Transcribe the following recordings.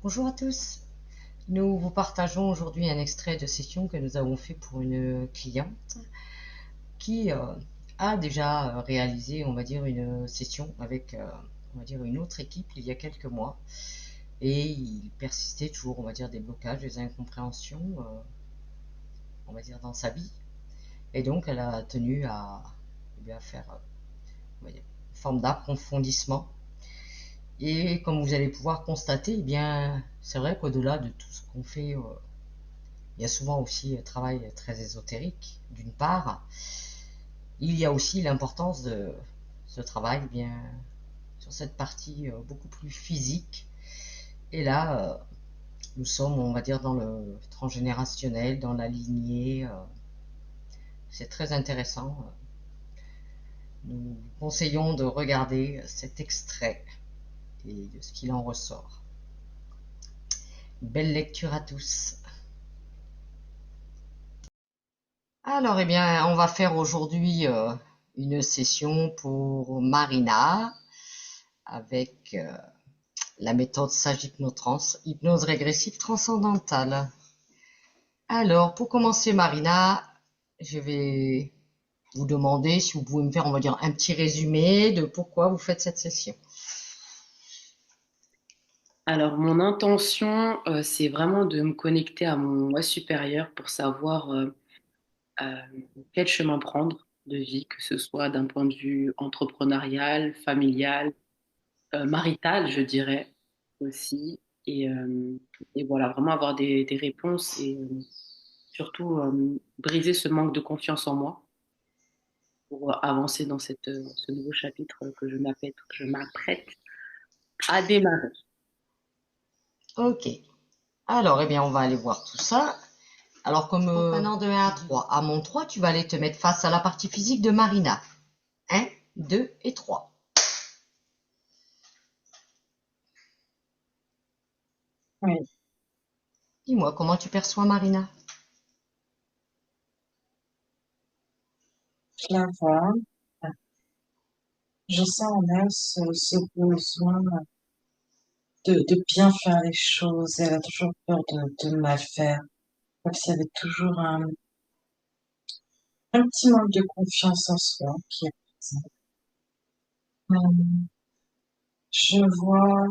Bonjour à tous. Nous vous partageons aujourd'hui un extrait de session que nous avons fait pour une cliente qui a déjà réalisé, on va dire, une session avec, on va dire, une autre équipe il y a quelques mois. Et il persistait toujours, on va dire, des blocages, des incompréhensions, on va dire, dans sa vie. Et donc, elle a tenu à, eh bien, faire, on va dire, une forme d'approfondissement. Et comme vous allez pouvoir constater, eh bien, c'est vrai qu'au-delà de tout ce qu'on fait, il y a souvent aussi un travail très ésotérique, d'une part. Il y a aussi l'importance de ce travail bien sur cette partie beaucoup plus physique. Et là, nous sommes, on va dire, dans le transgénérationnel, dans la lignée. C'est très intéressant. Nous vous conseillons de regarder cet extrait et de ce qu'il en ressort. Belle lecture à tous. Alors, eh bien, on va faire aujourd'hui une session pour Marina avec la méthode Sage Hypnotrans, hypnose régressive transcendantale. Alors, pour commencer, Marina, je vais vous demander si vous pouvez me faire, on va dire, un petit résumé de pourquoi vous faites cette session. Alors, mon intention, c'est vraiment de me connecter à mon moi supérieur pour savoir euh, quel chemin prendre de vie, que ce soit d'un point de vue entrepreneurial, familial, marital, je dirais aussi. Et voilà, vraiment avoir des réponses et surtout briser ce manque de confiance en moi pour avancer dans ce nouveau chapitre que je m'apprête à démarrer. Ok. Alors, eh bien, on va aller voir tout ça. Alors, comme maintenant de 1 à 3, à mon 3, tu vas aller te mettre face à la partie physique de Marina. 1, 2 et 3. Oui, Dis-moi, comment tu perçois Marina? je la vois. Je sens en elle ce besoin de bien faire les choses. Elle a toujours peur de mal faire. Comme s'il y avait toujours un petit manque de confiance en soi qui est présent. Je vois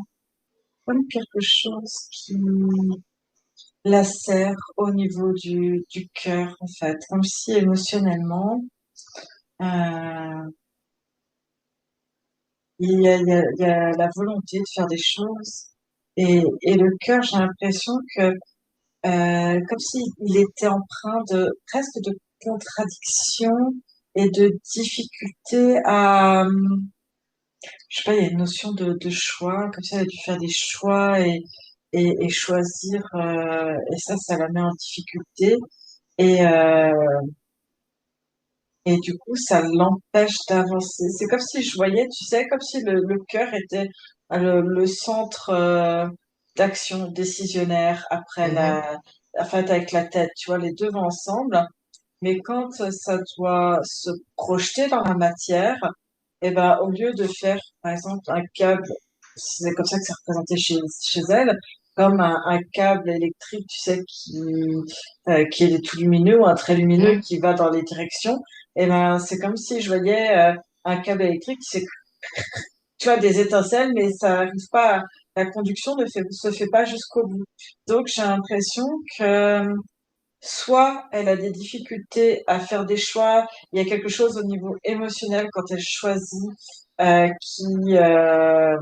comme quelque chose qui la serre au niveau du cœur, en fait. Comme si émotionnellement, euh, il y a la volonté de faire des choses. Et le cœur, j'ai l'impression que comme s'il était empreint de presque de contradiction et de difficulté à, je sais pas, il y a une notion de choix, comme si elle a dû faire des choix et choisir, et ça la met en difficulté. Et, euh, et du coup, ça l'empêche d'avancer. C'est comme si je voyais, tu sais, comme si le cœur était le centre d'action décisionnaire après Mhm. en fait, avec la tête, tu vois, les deux vont ensemble. Mais quand ça doit se projeter dans la matière, eh ben, au lieu de faire, par exemple, un câble, c'est comme ça que c'est représenté chez elle, comme un câble électrique, tu sais, qui est tout lumineux ou un trait lumineux Mhm. qui va dans les directions, eh ben, c'est comme si je voyais un câble électrique, c'est, tu vois, des étincelles, mais ça arrive pas, la conduction se fait pas jusqu'au bout. Donc, j'ai l'impression que soit elle a des difficultés à faire des choix, il y a quelque chose au niveau émotionnel quand elle choisit euh, qui euh,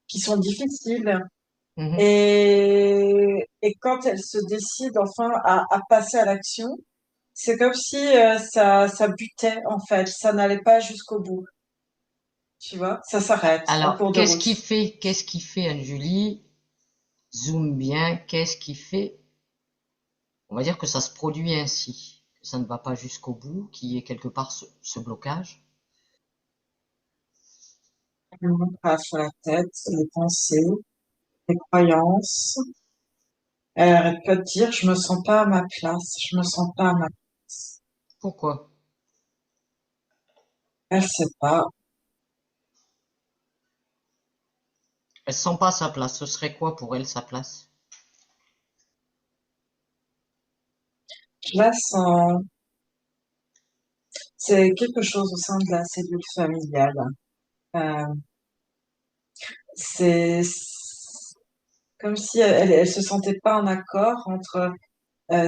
qui sont difficiles Mhm. et quand elle se décide enfin à passer à l'action, c'est comme si ça butait en fait, ça n'allait pas jusqu'au bout, tu vois, ça s'arrête en Alors, cours de route. qu'est-ce qui fait, Anne-Julie, zoom bien, qu'est-ce qui fait, on va dire que ça se produit ainsi, que ça ne va pas jusqu'au bout, qu'il y ait quelque part ce blocage. Elle monte sur la tête, les pensées, les croyances. Elle peut te dire, je me sens pas à ma place, je me sens pas à ma place. Pourquoi? Elle sait pas. Elle sent pas sa place. Ce serait quoi pour elle sa place? Je la sens, c'est quelque chose au sein de la cellule familiale. Euh, c'est comme si elle se sentait pas en accord entre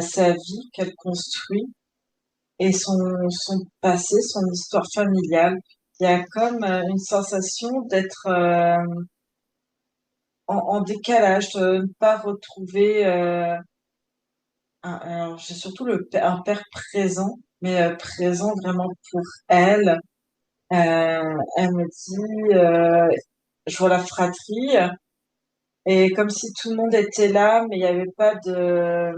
sa vie qu'elle construit et son passé, son histoire familiale. Il y a comme une sensation d'être en décalage, de ne pas retrouver alors j'ai surtout un père présent, mais présent vraiment pour elle. Elle me dit, je vois la fratrie, et comme si tout le monde était là, mais il n'y avait pas de,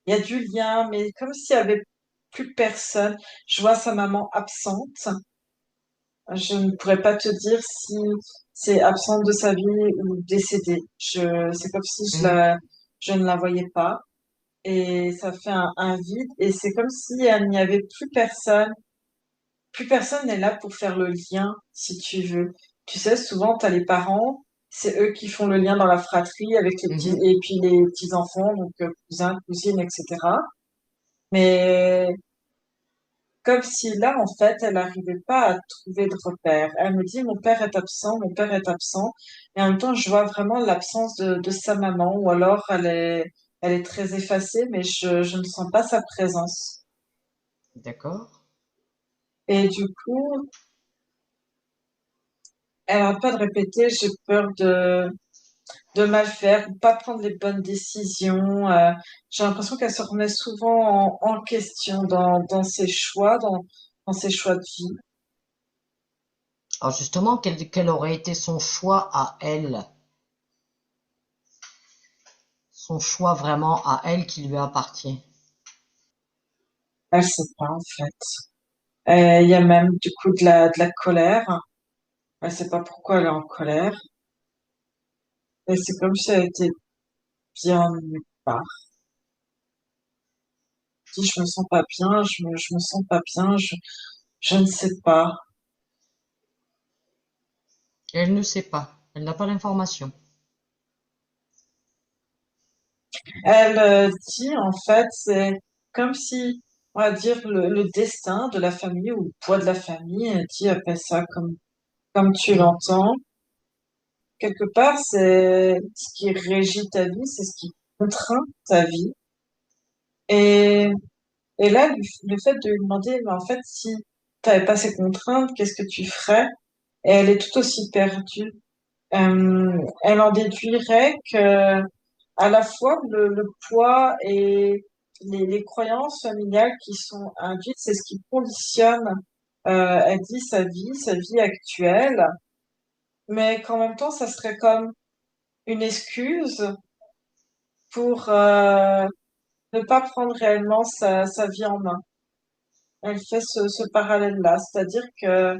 il y a du lien, mais comme s'il y avait plus personne. Je vois sa maman absente. Je ne pourrais pas te dire si c'est absente de sa vie ou décédée. C'est comme si Mhm. je ne la voyais pas. Et ça fait un vide. Et c'est comme si elle n'y avait plus personne. Plus personne n'est là pour faire le lien, si tu veux. Tu sais, souvent, t'as les parents, c'est eux qui font le lien dans la fratrie avec les petits, Mhm. et puis les petits-enfants, donc cousins, cousines, etc. Mais comme si là, en fait, elle n'arrivait pas à trouver de repère. Elle me dit, mon père est absent, mon père est absent. Et en même temps, je vois vraiment l'absence de sa maman, ou alors elle est très effacée, mais je ne sens pas sa présence. D'accord. Et du coup, elle n'arrête pas de répéter, j'ai peur de mal faire, ou pas prendre les bonnes décisions. J'ai l'impression qu'elle se remet souvent en question dans ses choix, dans ses choix de vie. Alors justement, quel aurait été son choix à elle? Son choix vraiment à elle qui lui appartient. Elle sait pas, en fait. Il y a même du coup de la colère. Elle sait pas pourquoi elle est en colère. Et c'est comme si elle était bien nulle part. Elle dit, je me sens pas bien, je me sens pas bien, je ne sais pas. Elle ne sait pas. Elle n'a pas l'information. Elle dit, en fait, c'est comme si, on va dire, le destin de la famille ou le poids de la famille, elle dit, appelle ça comme tu Mhm. l'entends. Quelque part, c'est ce qui régit ta vie, c'est ce qui contraint ta vie. Et Et là, le fait de lui demander, mais en fait, si tu n'avais pas ces contraintes, qu'est-ce que tu ferais? Et elle est tout aussi perdue. Elle en déduirait que à la fois le poids et les croyances familiales qui sont induites, c'est ce qui conditionne, elle dit, sa vie actuelle, mais qu'en même temps, ça serait comme une excuse pour ne pas prendre réellement sa vie en main. Elle fait ce parallèle-là, c'est-à-dire que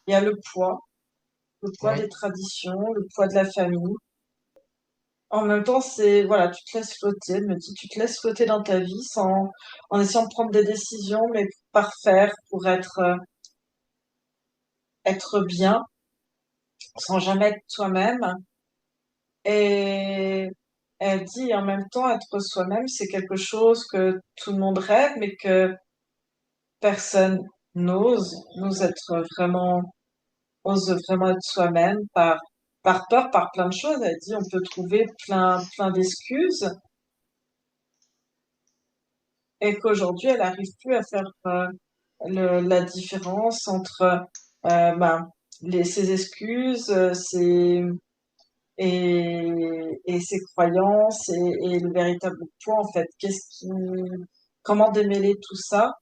il y a le poids Oui. des traditions, le poids de la famille. En même temps, c'est, voilà, tu te laisses flotter, elle me dit, tu te laisses flotter dans ta vie en essayant de prendre des décisions, mais pour parfaire, pour être bien, sans jamais être toi-même. Et elle dit, en même temps, être soi-même, c'est quelque chose que tout le monde rêve, mais que personne n'ose être ose vraiment être soi-même par peur, par plein de choses. Elle dit, on peut trouver plein d'excuses et qu'aujourd'hui, elle n'arrive plus à faire la différence entre ben, ses excuses, et ses croyances et le véritable poids, en fait. Comment démêler tout ça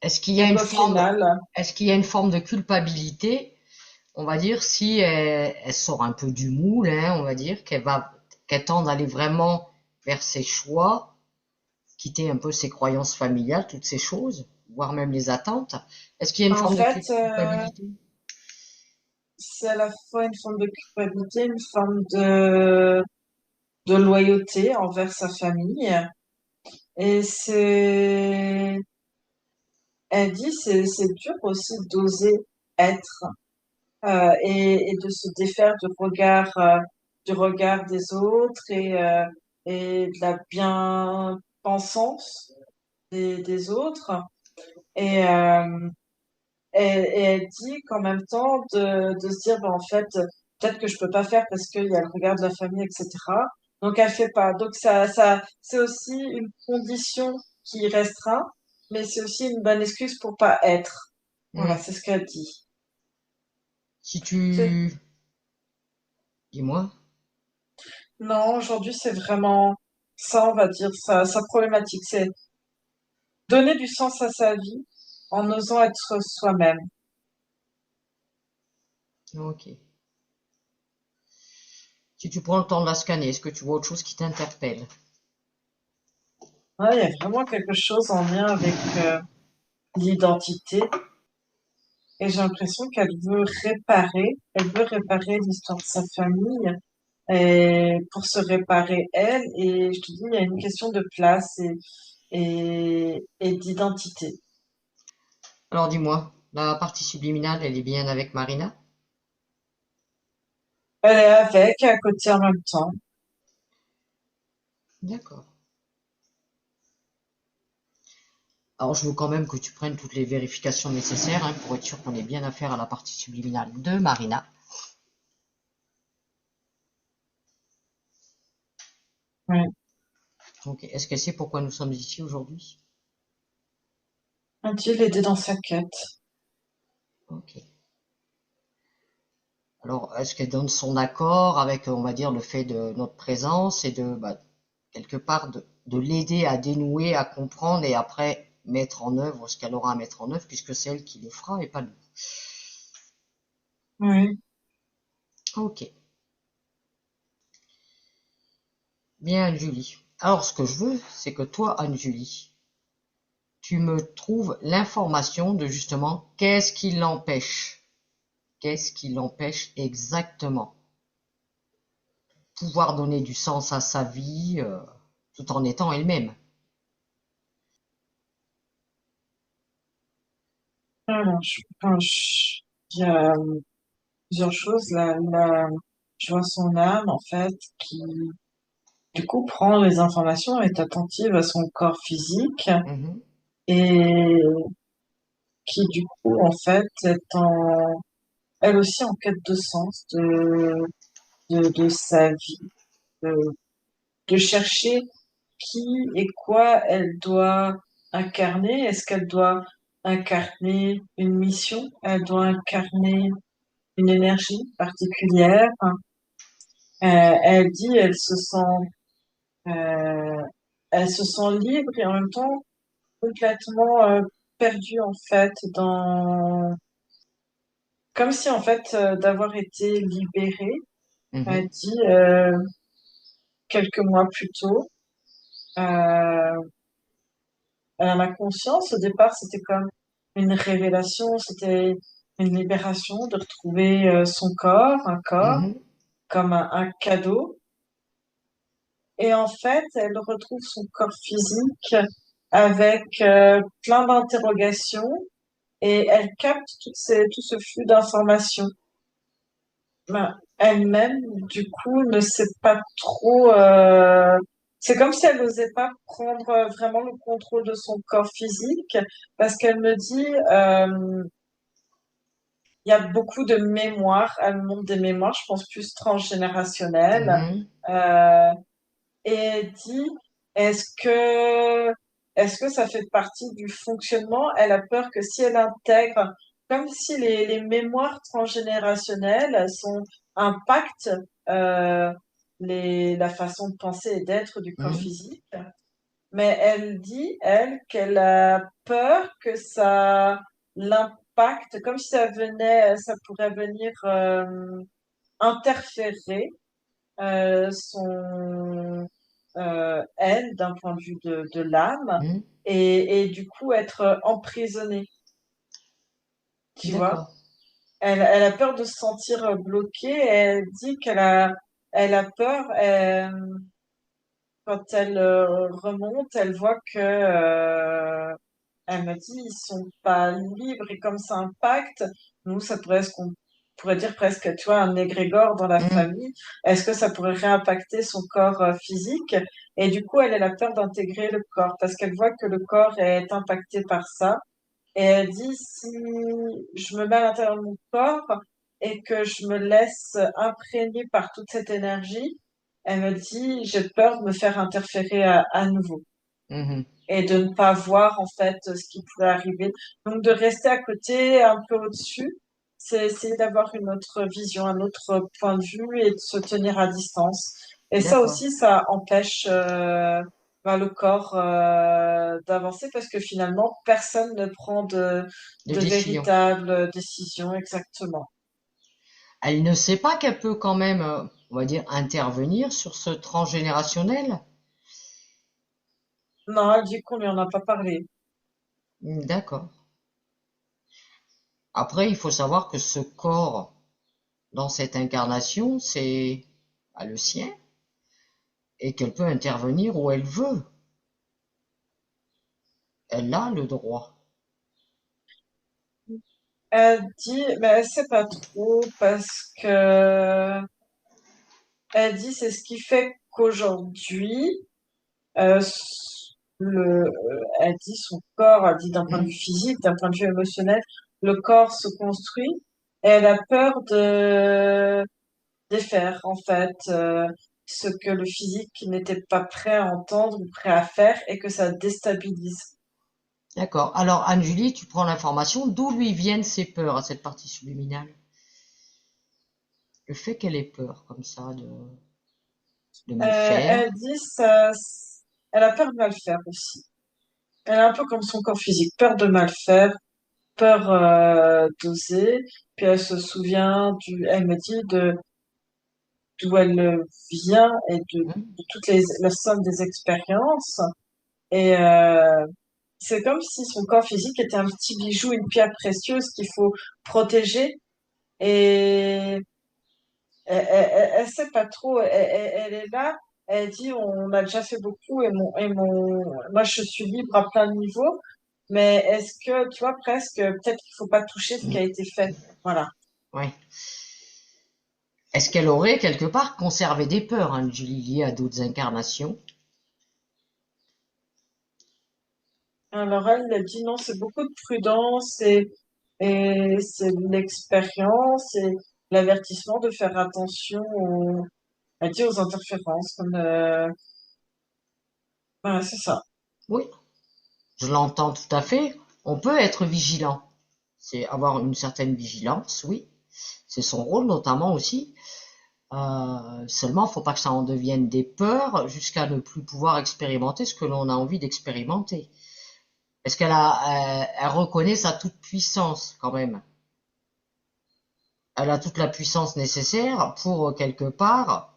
Est-ce qu'il y a pour une qu'au forme, final, est-ce qu'il y a une forme de culpabilité, on va dire, si elle sort un peu du moule, hein, on va dire, qu'elle tend d'aller vraiment vers ses choix, quitter un peu ses croyances familiales, toutes ces choses, voire même les attentes. Est-ce qu'il y a une en forme de fait, culpabilité? c'est à la fois une forme de culpabilité, une forme de loyauté envers sa famille. Et elle dit, c'est dur aussi d'oser être. et de se défaire du regard des autres et de la bien-pensance des autres. Et, euh, et elle dit qu'en même temps de se dire, ben, en fait, peut-être que je peux pas faire parce qu'il y a le regard de la famille, etc. Donc elle fait pas. Donc c'est aussi une condition qui restreint, mais c'est aussi une bonne excuse pour pas être. Voilà, Hmm. c'est ce qu'elle dit. Si C'est- tu... Dis-moi. Non, aujourd'hui, c'est vraiment ça, on va dire, sa problématique. C'est donner du sens à sa vie en osant être soi-même. Ok. Si tu prends le temps de la scanner, est-ce que tu vois autre chose qui t'interpelle? Ouais, il y a vraiment quelque chose en lien avec l'identité. Et j'ai l'impression elle veut réparer l'histoire de sa famille et pour se réparer elle. Et je te dis, il y a une question de place et d'identité. Alors dis-moi, la partie subliminale, elle est bien avec Marina? Elle est avec et à côté en même temps. D'accord. Alors je veux quand même que tu prennes toutes les vérifications nécessaires hein, pour être sûr qu'on ait bien affaire à la partie subliminale de Marina. Ouais. Ok. Est-ce qu'elle sait pourquoi nous sommes ici aujourd'hui? Un Dieu l'aider dans sa quête. Ok. Alors, est-ce qu'elle donne son accord avec, on va dire, le fait de notre présence et de, bah, quelque part, de l'aider à dénouer, à comprendre et après mettre en œuvre ce qu'elle aura à mettre en œuvre, puisque c'est elle qui le fera et pas nous. Oui. Ok. Bien, Anne-Julie. Alors, ce que je veux, c'est que toi, Anne-Julie, tu me trouves l'information de justement qu'est-ce qui l'empêche. Qu'est-ce qui l'empêche exactement? Pouvoir donner du sens à sa vie, tout en étant elle-même. Alors, il y a plusieurs choses. Je vois son âme, en fait, qui, du coup, prend les informations, est attentive à son corps physique Mhm, et qui, du coup, en fait, elle aussi en quête de sens de sa vie, de, de chercher qui et quoi elle doit incarner. Est-ce qu'elle doit incarner une mission? Elle doit incarner une énergie particulière? Elle dit, euh, elle se sent libre et en même temps complètement perdue en fait comme si en fait d'avoir été libérée. mhm, Elle dit quelques mois plus tôt, euh, elle en a conscience. Au départ, c'était comme une révélation, c'était une libération de retrouver son corps, un corps mhm. comme un cadeau. Et en fait, elle retrouve son corps physique avec plein d'interrogations et elle capte tout ce flux d'informations. Ben, elle-même, du coup, ne sait pas trop. C'est comme si elle n'osait pas prendre vraiment le contrôle de son corps physique parce qu'elle me dit, il y a beaucoup de mémoires. Elle me montre des mémoires, je pense plus transgénérationnelles. Mhm, Euh, et elle dit, est-ce que, est-ce que ça fait partie du fonctionnement? Elle a peur que si elle intègre, comme si les mémoires transgénérationnelles sont impactent la façon de penser et d'être du corps mhm. physique. Mais elle dit, elle, qu'elle a peur que ça l'impacte, comme si ça pourrait venir interférer son elle d'un point de vue de l'âme Mhm. et du coup être emprisonnée, tu vois. D'accord. Elle a peur de se sentir bloquée. Elle dit elle a peur quand elle remonte, elle voit que elle me dit ils sont pas libres et comme ça impacte, nous ça pourrait se pourrait dire presque, tu vois, un égrégore dans la Mhm. famille. Est-ce que ça pourrait réimpacter son corps physique? Et du coup, elle a peur d'intégrer le corps parce qu'elle voit que le corps est impacté par ça. Et elle dit, si je me mets à l'intérieur de mon corps et que je me laisse imprégner par toute cette énergie, elle me dit, j'ai peur de me faire interférer à nouveau Mhm. et de ne pas voir en fait ce qui pourrait arriver. Donc de rester à côté, un peu au-dessus, c'est essayer d'avoir une autre vision, un autre point de vue et de se tenir à distance. Et ça D'accord. aussi, ça empêche le corps d'avancer parce que finalement, personne ne prend De de décision. véritables décisions exactement. Elle ne sait pas qu'elle peut quand même, on va dire, intervenir sur ce transgénérationnel. Non, du coup, on lui en a pas parlé. D'accord. Après, il faut savoir que ce corps, dans cette incarnation, c'est le sien et qu'elle peut intervenir où elle veut. Elle a le droit. Elle dit, mais elle sait pas trop parce que elle dit c'est ce qui fait qu'aujourd'hui, euh, elle dit son corps, elle dit d'un point de vue Mhm. physique, d'un point de vue émotionnel, le corps se construit et elle a peur de défaire en fait ce que le physique n'était pas prêt à entendre ou prêt à faire et que ça déstabilise. D'accord. Alors, Anne-Julie, tu prends l'information d'où lui viennent ces peurs à cette partie subliminale. Le fait qu'elle ait peur, comme ça, de mal Elle faire. dit ça, elle a peur de mal faire aussi. Elle est un peu comme son corps physique, peur de mal faire, peur d'oser. Puis elle se souvient elle me dit de d'où elle vient et Mhm. de toutes la somme des expériences. Et c'est comme si son corps physique était un petit bijou, une pierre précieuse qu'il faut protéger. Et elle sait pas trop. Elle est là. Elle dit on a déjà fait beaucoup moi je suis libre à plein de niveaux. Mais est-ce que tu vois presque peut-être qu'il faut pas toucher ce qui a été fait. Voilà. Ouais. Est-ce qu'elle aurait quelque part conservé des peurs, Anne-Julie, liées à d'autres incarnations? Alors elle dit non, c'est beaucoup de prudence et c'est de l'expérience et l'avertissement de faire attention elle dit aux interférences. Comme, voilà, c'est ça. Oui, je l'entends tout à fait. On peut être vigilant. C'est avoir une certaine vigilance, oui. C'est son rôle notamment aussi. Seulement, faut pas que ça en devienne des peurs jusqu'à ne plus pouvoir expérimenter ce que l'on a envie d'expérimenter. Est-ce elle reconnaît sa toute puissance quand même? Elle a toute la puissance nécessaire pour quelque part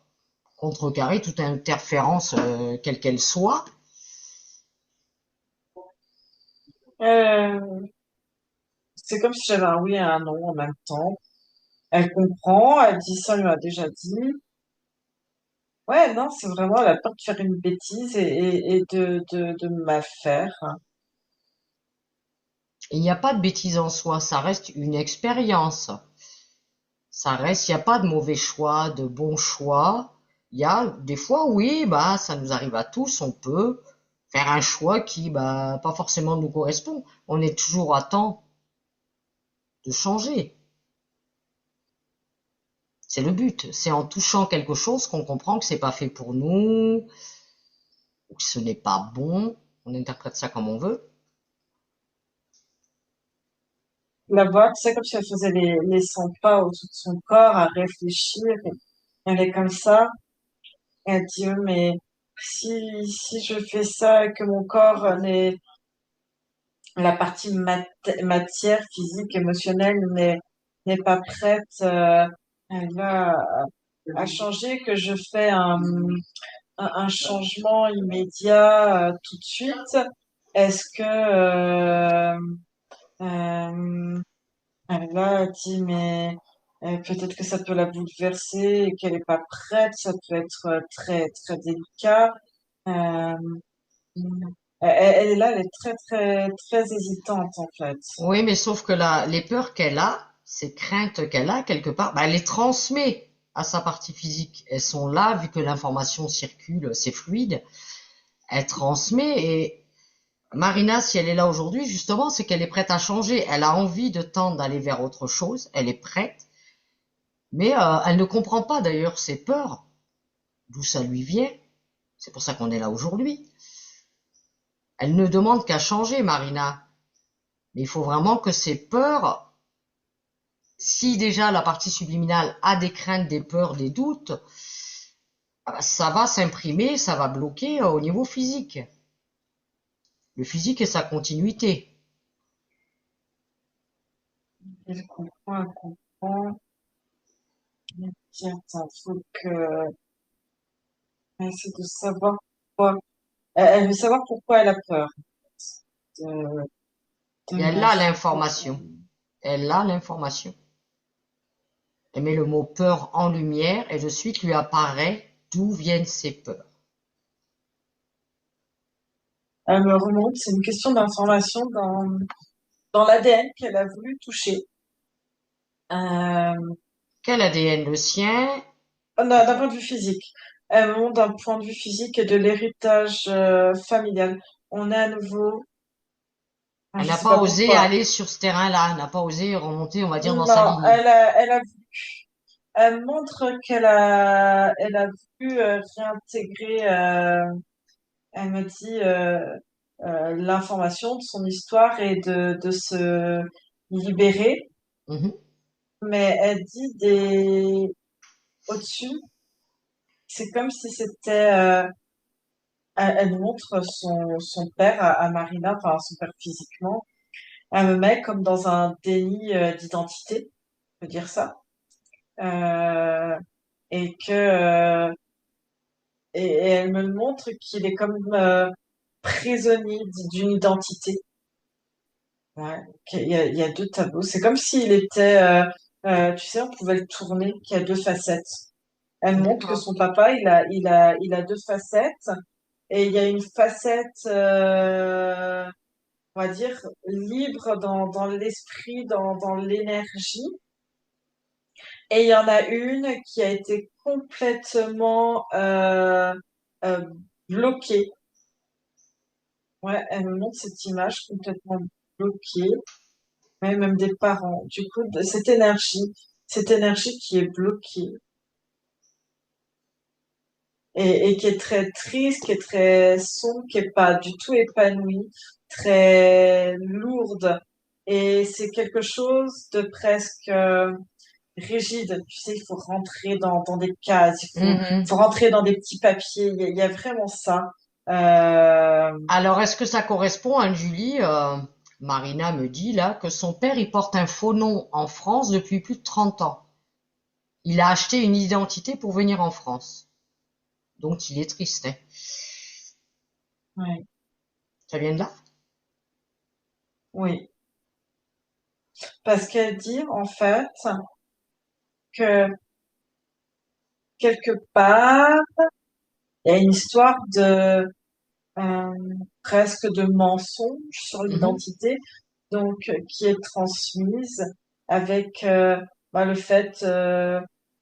contrecarrer toute interférence quelle qu'elle soit. Euh, c'est comme si j'avais un oui et un non en même temps. Elle comprend, elle dit ça, on lui a déjà dit. Ouais, non, c'est vraiment la peur de faire une bêtise et de mal faire. Il n'y a pas de bêtise en soi, ça reste une expérience. Ça reste, il n'y a pas de mauvais choix, de bons choix. Il y a des fois, oui, bah, ça nous arrive à tous, on peut faire un choix qui, bah, pas forcément nous correspond. On est toujours à temps de changer. C'est le but. C'est en touchant quelque chose qu'on comprend que c'est pas fait pour nous, ou que ce n'est pas bon. On interprète ça comme on veut. La voix, tu sais, comme si elle faisait les 100 pas au-dessus de son corps à réfléchir. Elle est comme ça. Elle dit, oui, mais si je fais ça et que mon corps la partie matière, physique, émotionnelle n'est pas prête, elle va à changer, que je fais un changement immédiat tout de suite. Est-ce que euh, elle va dit mais peut-être que ça peut la bouleverser et qu'elle n'est pas prête, ça peut être très très délicat. Euh, elle est là, elle est très très très hésitante en fait. Oui, mais sauf que là, les peurs qu'elle a, ces craintes qu'elle a quelque part, elle les transmet à sa partie physique. Elles sont là, vu que l'information circule, c'est fluide. Elle transmet et Marina, si elle est là aujourd'hui, justement, c'est qu'elle est prête à changer. Elle a envie de tendre d'aller vers autre chose. Elle est prête. Mais elle ne comprend pas d'ailleurs ses peurs, d'où ça lui vient. C'est pour ça qu'on est là aujourd'hui. Elle ne demande qu'à changer, Marina. Mais il faut vraiment que ses peurs, si déjà la partie subliminale a des craintes, des peurs, des doutes, ça va s'imprimer, ça va bloquer au niveau physique. Le physique est sa continuité. Je comprends, elle comprend. Tiens, attends, faut que, elle essaie de savoir pourquoi. Elle veut savoir pourquoi elle a peur de, de Et elle a m'affronter. l'information. Elle a l'information. Elle met le mot peur en lumière et de suite lui apparaît d'où viennent ses peurs. Elle me remonte, c'est une question d'information dans l'ADN qu'elle a voulu toucher. Quel ADN? Le sien? D'un point de vue physique. Elle me montre d'un point de vue physique et de l'héritage familial. On est à nouveau, Elle je n'a sais pas pas osé pourquoi. aller sur ce terrain-là. Elle n'a pas osé remonter, on va dire, dans sa Non, lignée. elle montre elle a voulu réintégrer, elle me dit l'information de son histoire et de se libérer, Mhm. mais elle dit des au-dessus, c'est comme si c'était, elle montre son père à Marina, enfin son père physiquement, elle me met comme dans un déni d'identité, on peut dire ça, euh, et que et elle me montre qu'il est comme prisonnier d'une identité. Ouais, il y a deux tableaux. C'est comme s'il était, tu sais, on pouvait le tourner, qu'il y a deux facettes. Elle montre que D'accord. son papa, il a deux facettes. Et il y a une facette, on va dire, libre dans l'esprit, dans l'énergie. Et il y en a une qui a été complètement euh, bloquée. Ouais, elle me montre cette image complètement bloquée. Ouais, même des parents. Du coup, cette énergie qui est bloquée et qui est très triste, qui est très sombre, qui est pas du tout épanouie, très lourde. Et c'est quelque chose de presque rigide. Tu sais, il faut rentrer dans des cases, Mhm. faut rentrer dans des petits papiers. Il y a vraiment ça. Euh, Alors, est-ce que ça correspond à Julie? Marina me dit là que son père, il porte un faux nom en France depuis plus de 30 ans. Il a acheté une identité pour venir en France. Donc, il est triste, hein. ouais, Ça vient de là? oui. Parce qu'elle dit, en fait, que quelque part, il y a une histoire euh, presque de mensonge sur Mhm. l'identité, donc qui est transmise avec le fait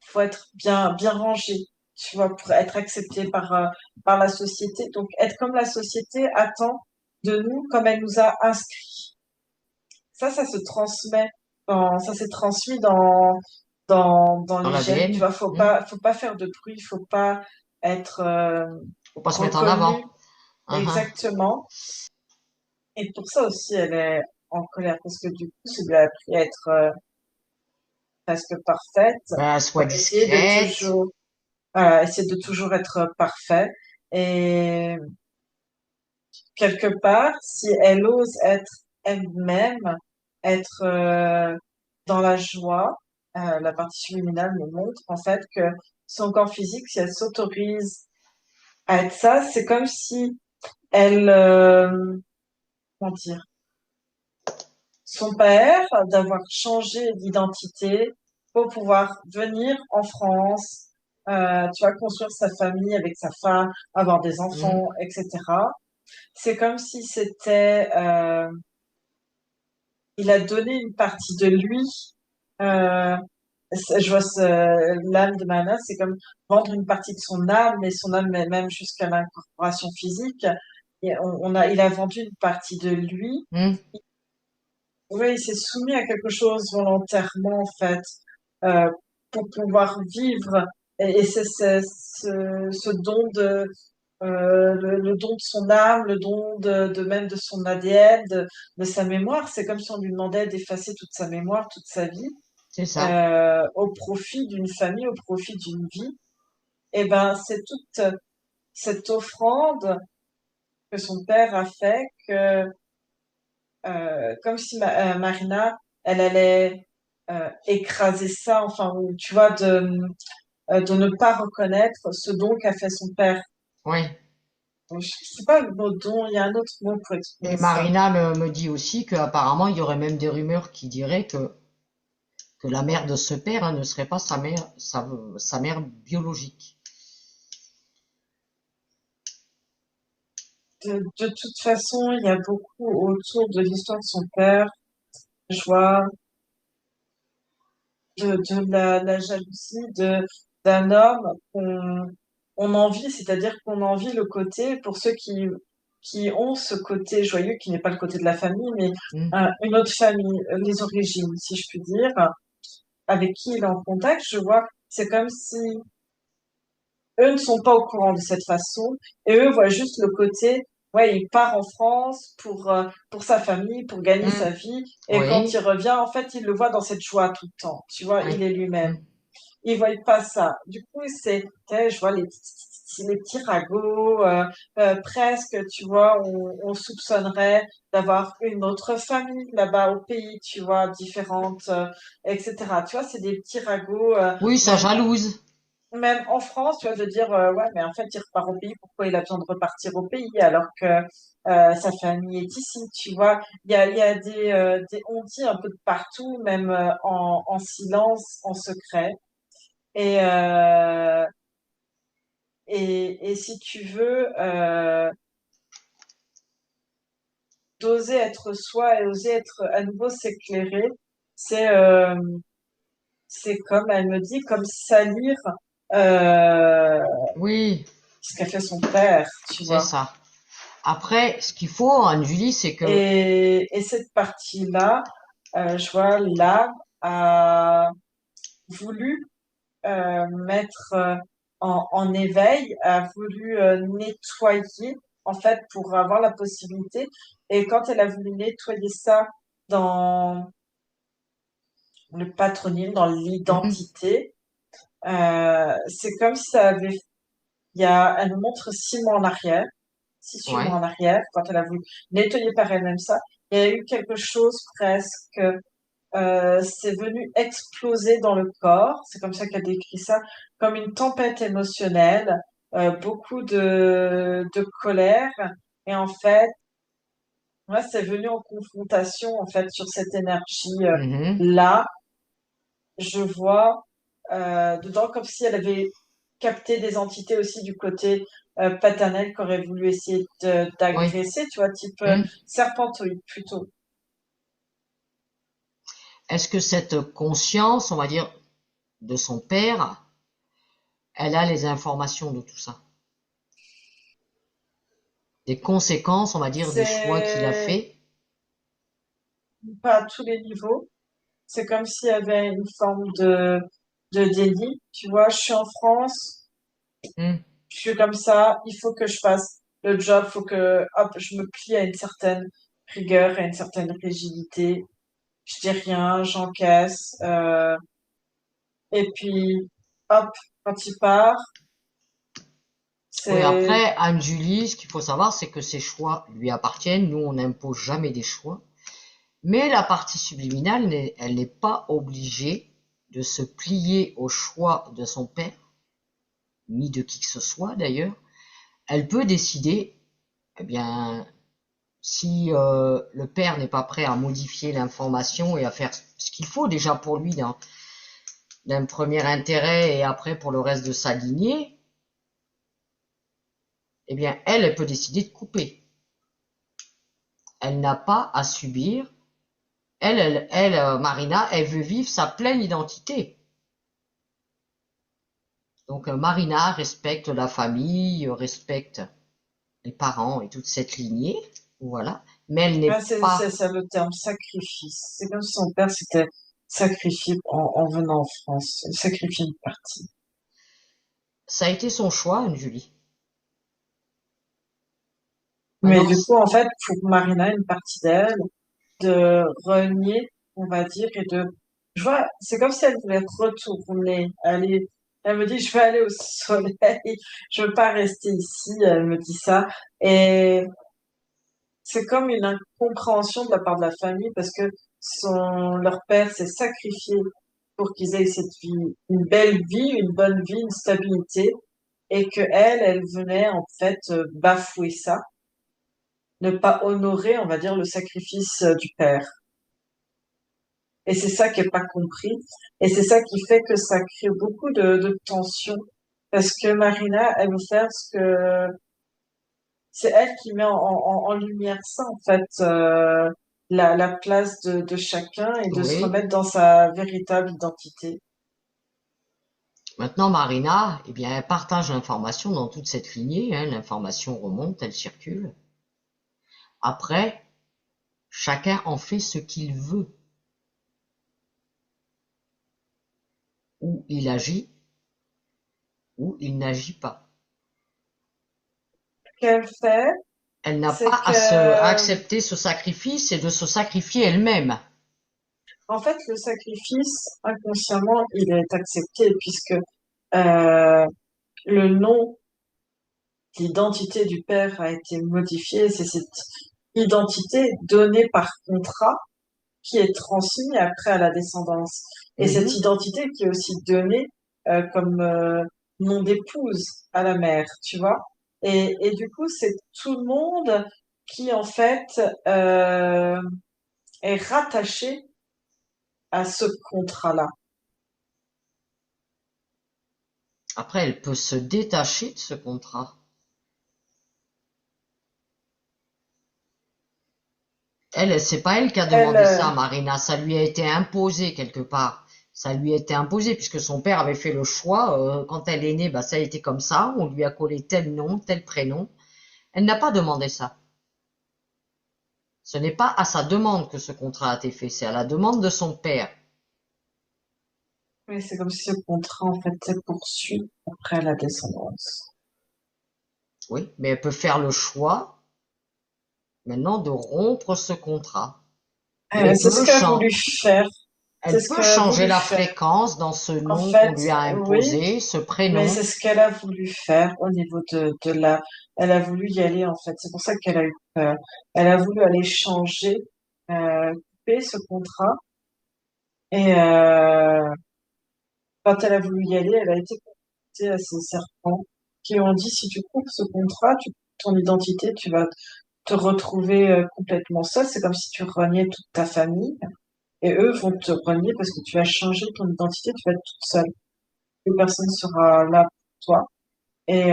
faut être bien rangé, tu vois, pour être accepté par la société. Donc être comme la société attend de nous, comme elle nous a inscrits. Ça se transmet ça s'est transmis dans Dans les gènes. Tu l'ADN. vois, faut pas faire de bruit, faut pas être Faut pas se mettre en reconnu avant. Mhm. exactement. Et pour ça aussi, elle est en colère parce que du coup, ça lui a appris à être presque parfaite, Ben, soit pour discrète. essayer de toujours être parfait. Et quelque part, si elle ose être elle-même, être dans la joie, la partie subliminale me montre en fait que son corps physique, si elle s'autorise à être ça, c'est comme si elle, comment dire, son père d'avoir changé d'identité pour pouvoir venir en France, tu vois, construire sa famille avec sa femme, avoir des Mhm. enfants, etc. C'est comme si c'était, il a donné une partie de lui Euh, je vois l'âme de Mana, c'est comme vendre une partie de son âme, mais son âme même jusqu'à l'incorporation physique. Et il a vendu une partie de lui. Hmm. Oui, il s'est soumis à quelque chose volontairement, en fait, euh, pour pouvoir vivre. Et ce don le don de son âme, le don de même de son ADN, de sa mémoire. C'est comme si on lui demandait d'effacer toute sa mémoire, toute sa vie, C'est ça. au profit d'une famille, au profit d'une vie. Et ben, c'est toute cette offrande que son père a fait que, comme si Marina, elle allait écraser ça, enfin, ou, tu vois, de ne pas reconnaître ce don qu'a fait son père. Oui. Je sais pas le mot don, il y a un autre mot pour Et exprimer ça. Marina me dit aussi qu'apparemment, il y aurait même des rumeurs qui diraient que la mère de ce père, hein, ne serait pas sa mère biologique. De toute façon, il y a beaucoup autour de l'histoire de son père. Je vois de la jalousie d'un homme on envie, c'est-à-dire qu'on envie le côté, pour ceux qui ont ce côté joyeux, qui n'est pas le côté de la famille, mais Hmm. une autre famille, les origines, si je puis dire, avec qui il est en contact, je vois, c'est comme si eux ne sont pas au courant de cette façon et eux voient juste le côté, ouais, il part en France pour sa famille, pour gagner Hmm. sa vie et quand il Oui. revient, en fait, il le voit dans cette joie tout le temps. Tu vois, Oui. il est lui-même. Hmm. Ils voient pas ça. Du coup, je vois les petits ragots, presque, tu vois, on soupçonnerait d'avoir une autre famille là-bas au pays, tu vois, différente, etc. Tu vois, c'est des petits ragots, Oui, ça jalouse. même en France, tu vois, de dire, ouais, mais en fait, il repart au pays, pourquoi il a besoin de repartir au pays alors que sa famille est ici, tu vois. Il y a des on-dit un peu de partout, même en silence, en secret. Et, euh, et si tu veux, d'oser être soi et oser être à nouveau s'éclairer, c'est euh, c'est comme, elle me dit, comme salir euh, Oui, ce qu'a fait son père, tu c'est vois. ça. Après, ce qu'il faut, Anne-Julie, c'est que... Et cette partie-là, je vois l'âme a voulu mettre en éveil, a voulu nettoyer, en fait, pour avoir la possibilité. Et quand elle a voulu nettoyer ça dans le patronyme, dans Hmm. l'identité, c'est comme si ça avait, elle nous montre 6 mois en arrière, 6, 8 mois Ouais. en arrière, quand elle a voulu nettoyer par elle-même ça, il y a eu quelque chose presque c'est venu exploser dans le corps, c'est comme ça qu'elle décrit ça, comme une tempête émotionnelle, beaucoup de colère, et en fait, ouais, c'est venu en confrontation en fait sur cette énergie Mhm. là. Je vois dedans comme si elle avait capté des entités aussi du côté paternel qui aurait voulu essayer Oui. d'agresser, tu vois, type Hmm. serpentoïde plutôt. Est-ce que cette conscience, on va dire, de son père, elle a les informations de tout ça? Des conséquences, on va dire, des choix qu'il a C'est fait? pas à tous les niveaux. C'est comme s'il y avait une forme de délit. Tu vois, je suis en France, Hmm. je suis comme ça, il faut que je fasse le job, faut que, hop, je me plie à une certaine rigueur, à une certaine rigidité. Je dis rien, j'encaisse, et puis, hop, quand il part, Oui, c'est, après, Anne-Julie, ce qu'il faut savoir, c'est que ces choix lui appartiennent. Nous, on n'impose jamais des choix. Mais la partie subliminale, elle n'est pas obligée de se plier au choix de son père, ni de qui que ce soit d'ailleurs. Elle peut décider, eh bien, si le père n'est pas prêt à modifier l'information et à faire ce qu'il faut déjà pour lui d'un premier intérêt et après pour le reste de sa lignée, eh bien, elle peut décider de couper. Elle n'a pas à subir Marina, elle veut vivre sa pleine identité. Donc Marina respecte la famille, respecte les parents et toute cette lignée, voilà. Mais elle Ah, n'est c'est pas. ça le terme, sacrifice. C'est comme si son père s'était sacrifié en venant en France. Il sacrifiait une partie. Ça a été son choix, Anne-Julie. Mais Maintenant, du coup, en fait, pour Marina, une partie d'elle, de renier, on va dire, et de, je vois, c'est comme si elle voulait retourner, aller, elle me dit, je veux aller au soleil, je veux pas rester ici, elle me dit ça. Et c'est comme une incompréhension de la part de la famille parce que leur père s'est sacrifié pour qu'ils aient cette vie, une belle vie, une bonne vie, une stabilité, et que elle venait en fait bafouer ça, ne pas honorer, on va dire, le sacrifice du père. Et c'est ça qui est pas compris, et c'est ça qui fait que ça crée beaucoup de tensions, parce que Marina, elle veut faire ce que c'est elle qui met en lumière ça, en fait, la place de chacun et de se oui. remettre dans sa véritable identité. Maintenant, Marina, eh bien, elle partage l'information dans toute cette lignée, hein. L'information remonte, elle circule. Après, chacun en fait ce qu'il veut, ou il agit, ou il n'agit pas. Ce qu'elle fait, Elle n'a c'est pas à que, accepter ce sacrifice et de se sacrifier elle-même. en fait, le sacrifice, inconsciemment, il est accepté puisque euh, le nom, l'identité du père a été modifiée. C'est cette identité donnée par contrat qui est transmis après à la descendance. Et cette Mhm. identité qui est aussi donnée comme nom d'épouse à la mère, tu vois. Et du coup, c'est tout le monde qui, en fait, euh, est rattaché à ce contrat-là. Après, elle peut se détacher de ce contrat. C'est pas elle qui a Elle, demandé ça, Marina. Ça lui a été imposé quelque part. Ça lui a été imposé puisque son père avait fait le choix. Quand elle est née, bah, ça a été comme ça. On lui a collé tel nom, tel prénom. Elle n'a pas demandé ça. Ce n'est pas à sa demande que ce contrat a été fait. C'est à la demande de son père. oui, c'est comme si ce contrat, en fait, se poursuit après la descendance. Oui, mais elle peut faire le choix maintenant de rompre ce contrat. Et C'est ce qu'elle a voulu faire. C'est elle ce peut qu'elle a changer voulu la faire. fréquence dans ce En nom qu'on fait, lui a oui, imposé, ce mais prénom. c'est ce qu'elle a voulu faire au niveau de la, elle a voulu y aller, en fait. C'est pour ça qu'elle a eu peur. Elle a voulu aller changer, couper ce contrat. Et, quand elle a voulu y aller, elle a été confrontée à ces serpents qui lui ont dit, si tu coupes ce contrat, ton identité, tu vas te retrouver complètement seule. C'est comme si tu reniais toute ta famille. Et eux vont te renier parce que tu vas changer ton identité, tu vas être toute seule. Plus personne sera là pour toi. Et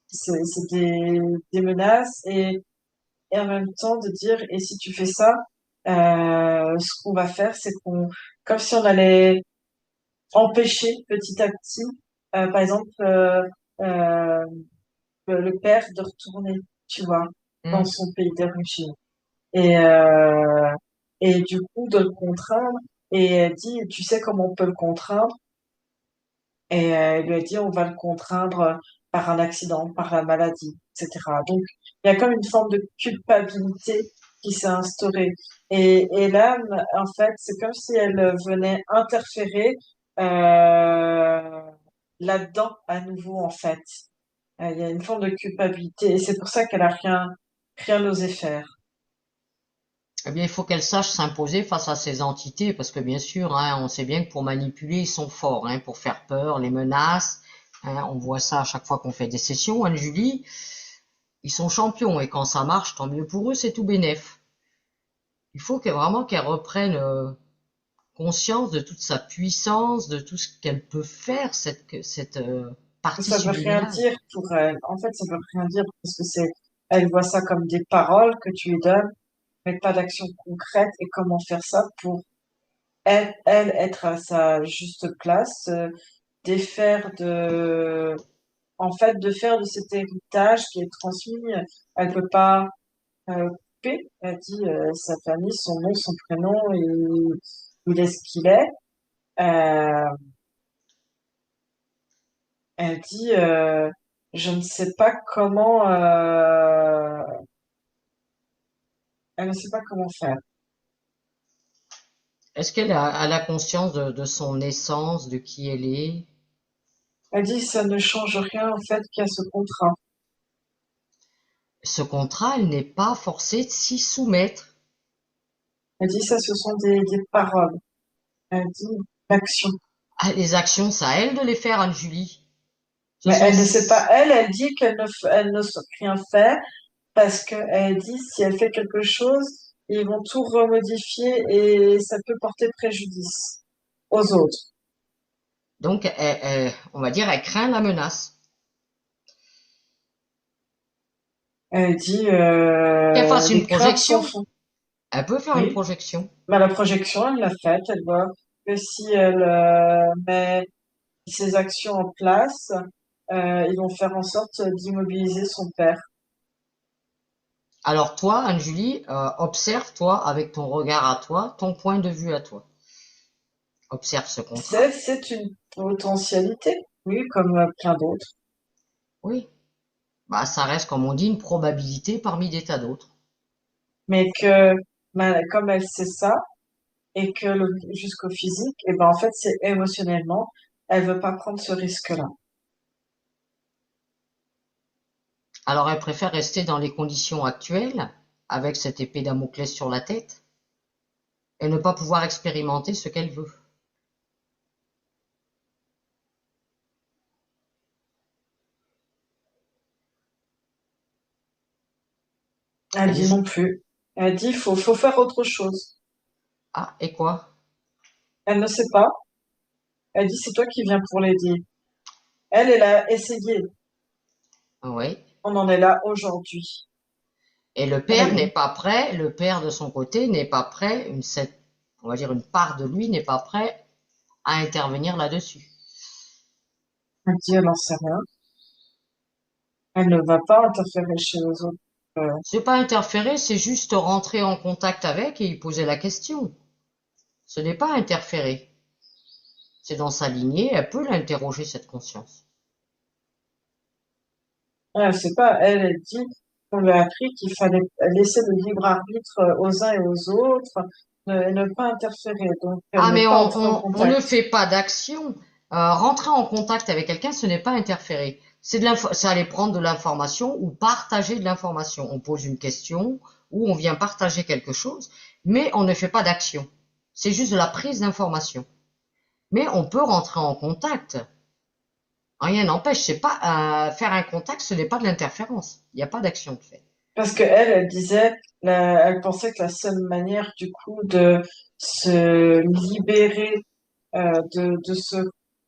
c'est des menaces et en même temps de dire, et si tu fais ça, ce qu'on va faire, c'est qu'on, comme si on allait empêcher petit à petit, par exemple, euh, le père de retourner, tu vois, dans Hmm. son pays d'origine. Et, et du coup, de le contraindre. Et elle dit, tu sais comment on peut le contraindre? Et il lui a dit, on va le contraindre par un accident, par la maladie, etc. Donc, il y a comme une forme de culpabilité qui s'est instaurée. Et là, en fait, c'est comme si elle venait interférer euh, là-dedans à nouveau, en fait. Il y a une forme de culpabilité et c'est pour ça qu'elle a rien osé faire. Eh bien, il faut qu'elle sache s'imposer face à ces entités, parce que bien sûr, hein, on sait bien que pour manipuler, ils sont forts, hein, pour faire peur, les menaces. Hein, on voit ça à chaque fois qu'on fait des sessions, Anne-Julie. Ils sont champions, et quand ça marche, tant mieux pour eux, c'est tout bénef. Il faut vraiment qu'elle reprenne conscience de toute sa puissance, de tout ce qu'elle peut faire, cette partie Ça veut rien subliminale. dire pour elle. En fait, ça veut rien dire parce que elle voit ça comme des paroles que tu lui donnes. mais pas d'action concrète. Et comment faire ça pour elle être à sa juste place, défaire de, en fait, de faire de cet héritage qui est transmis. Elle peut pas couper. Elle dit sa famille, son nom, son prénom, et il est ce qu'il est. Euh, Elle dit, je ne sais pas comment, elle ne sait pas comment faire. Est-ce qu'elle a la conscience de son essence, de qui elle est? Elle dit, ça ne change rien en fait qu'à ce contrat. Ce contrat, elle n'est pas forcée de s'y soumettre. Elle dit, ça, ce sont des paroles. Elle dit, l'action. Ah, les actions, c'est à elle de les faire, Anne-Julie. Ce Mais sont... elle ne sait pas, elle dit elle ne sait rien faire parce qu'elle dit, si elle fait quelque chose, ils vont tout remodifier et ça peut porter préjudice aux autres. Donc, on va dire, elle craint la menace. Elle dit, Qu'elle fasse une les craintes sont projection. fondées. Elle peut faire une Oui. projection. Bah, la projection, elle l'a faite. Elle voit que si elle met ses actions en place, ils vont faire en sorte d'immobiliser son père. Alors toi, Anne-Julie, observe, toi, avec ton regard à toi, ton point de vue à toi. Observe ce contrat. C'est une potentialité, oui, comme plein d'autres. Oui. Bah, ça reste, comme on dit, une probabilité parmi des tas d'autres. Mais que, bah, comme elle sait ça, et que jusqu'au physique, et ben en fait, c'est émotionnellement, elle veut pas prendre ce risque-là. Alors elle préfère rester dans les conditions actuelles, avec cette épée Damoclès sur la tête, et ne pas pouvoir expérimenter ce qu'elle veut. Elle Elle dit est... non plus. Elle dit, faut faire autre chose. Ah, et quoi? Elle ne sait pas. Elle dit, c'est toi qui viens pour l'aider. Elle a essayé. Oui. On en est là aujourd'hui. Et le père n'est pas prêt, le père de son côté n'est pas prêt, on va dire une part de lui n'est pas prêt à intervenir là-dessus. Elle dit, elle n'en sait rien. Elle ne va pas interférer chez les autres. C'est pas interférer, c'est juste rentrer en contact avec et y poser la question. Ce n'est pas interférer. C'est dans sa lignée, elle peut l'interroger, cette conscience. Elle sait pas. Elle dit qu'on lui a appris qu'il fallait laisser le libre arbitre aux uns et aux autres, ne pas interférer. Donc, elle Ah, n'est mais pas entrée en on ne contact. fait pas d'action. Rentrer en contact avec quelqu'un, ce n'est pas interférer. C'est aller prendre de l'information ou partager de l'information. On pose une question ou on vient partager quelque chose, mais on ne fait pas d'action. C'est juste de la prise d'information. Mais on peut rentrer en contact. Rien n'empêche, c'est pas faire un contact, ce n'est pas de l'interférence. Il n'y a pas d'action de fait. Parce que elle disait, elle pensait que la seule manière, du coup, de se libérer de ce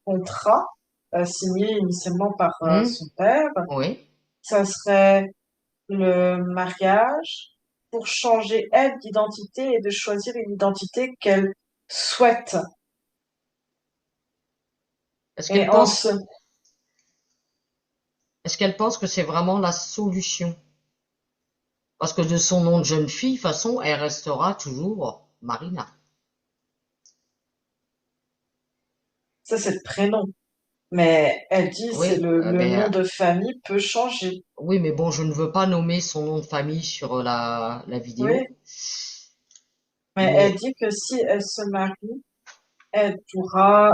contrat signé initialement par Hmm. son père, Oui. ça serait le mariage pour changer elle d'identité et de choisir une identité qu'elle souhaite. Est-ce Et qu'elle en pense, ce, est-ce qu'elle pense que c'est vraiment la solution? Parce que de son nom de jeune fille, de toute façon, elle restera toujours Marina. ça c'est le prénom. Mais elle dit c'est Oui, le nom de famille peut changer. oui, mais bon, je ne veux pas nommer son nom de famille sur la Oui, vidéo. mais elle Mais dit que si elle se marie, elle pourra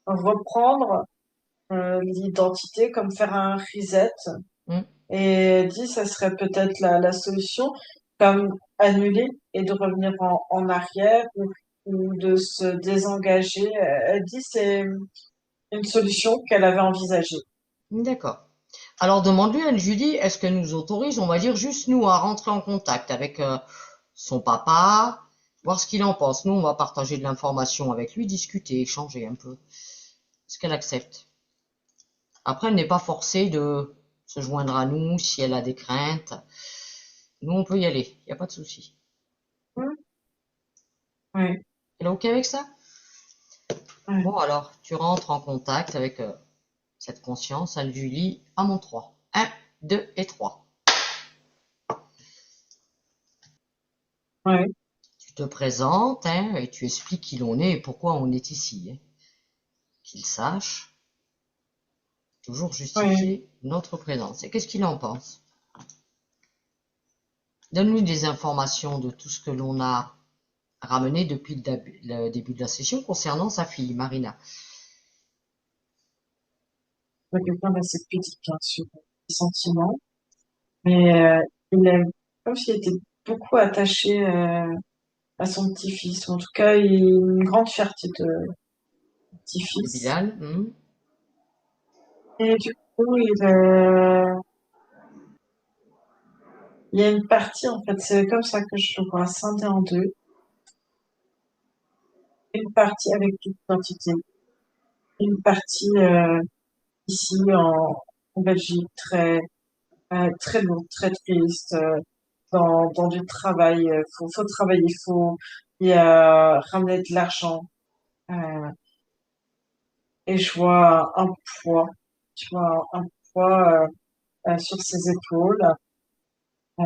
reprendre l'identité comme faire un reset. hmm, Et elle dit ça serait peut-être la solution, comme annuler et de revenir en arrière ou de se désengager. Elle dit c'est une solution qu'elle avait envisagée. d'accord. Alors demande-lui, Anne-Julie, est-ce qu'elle nous autorise, on va dire juste nous, à rentrer en contact avec son papa, voir ce qu'il en pense. Nous, on va partager de l'information avec lui, discuter, échanger un peu. Est-ce qu'elle accepte? Après, elle n'est pas forcée de se joindre à nous si elle a des craintes. Nous, on peut y aller, il n'y a pas de souci. Hmm. Oui, Elle est OK avec ça? oui, Bon, alors, tu rentres en contact avec cette conscience, elle lui lit à mon 3. 1, 2 et 3. oui, Tu te présentes hein, et tu expliques qui l'on est et pourquoi on est ici. Hein. Qu'il sache, toujours oui. justifier notre présence. Et qu'est-ce qu'il en pense? Donne-lui des informations de tout ce que l'on a ramené depuis le début de la session concernant sa fille, Marina. C'est quelqu'un d'assez pudique hein, sur les sentiments, mais il est comme s'il était beaucoup attaché à son petit-fils. En tout cas, il a une grande fierté de De petit-fils. Bilal, Et du coup, il y a une partie, en fait, c'est comme ça que je le vois scindé en deux. Une partie avec toute l'identité. Une partie ici en Belgique très lourde, très triste, dans du travail. Faut travailler, il y a ramener de l'argent. Euh, et je vois un poids, tu vois, un poids sur ses épaules, euh,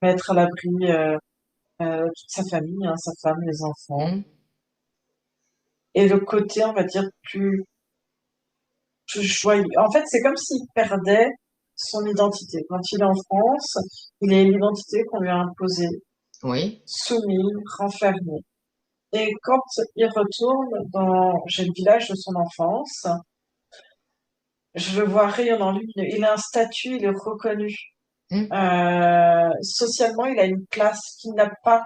mettre à l'abri toute sa famille, hein, sa femme, les enfants. hum, Et le côté, on va dire, plus joyeux. En fait, c'est comme s'il perdait son identité. Quand il est en France, il a l'identité qu'on lui a imposée, oui. soumis, renfermé. Et quand il retourne j'ai le village de son enfance, je le vois rayonnant lui. Il a un statut, il est reconnu. Hum. Socialement, il a une place qu'il n'a pas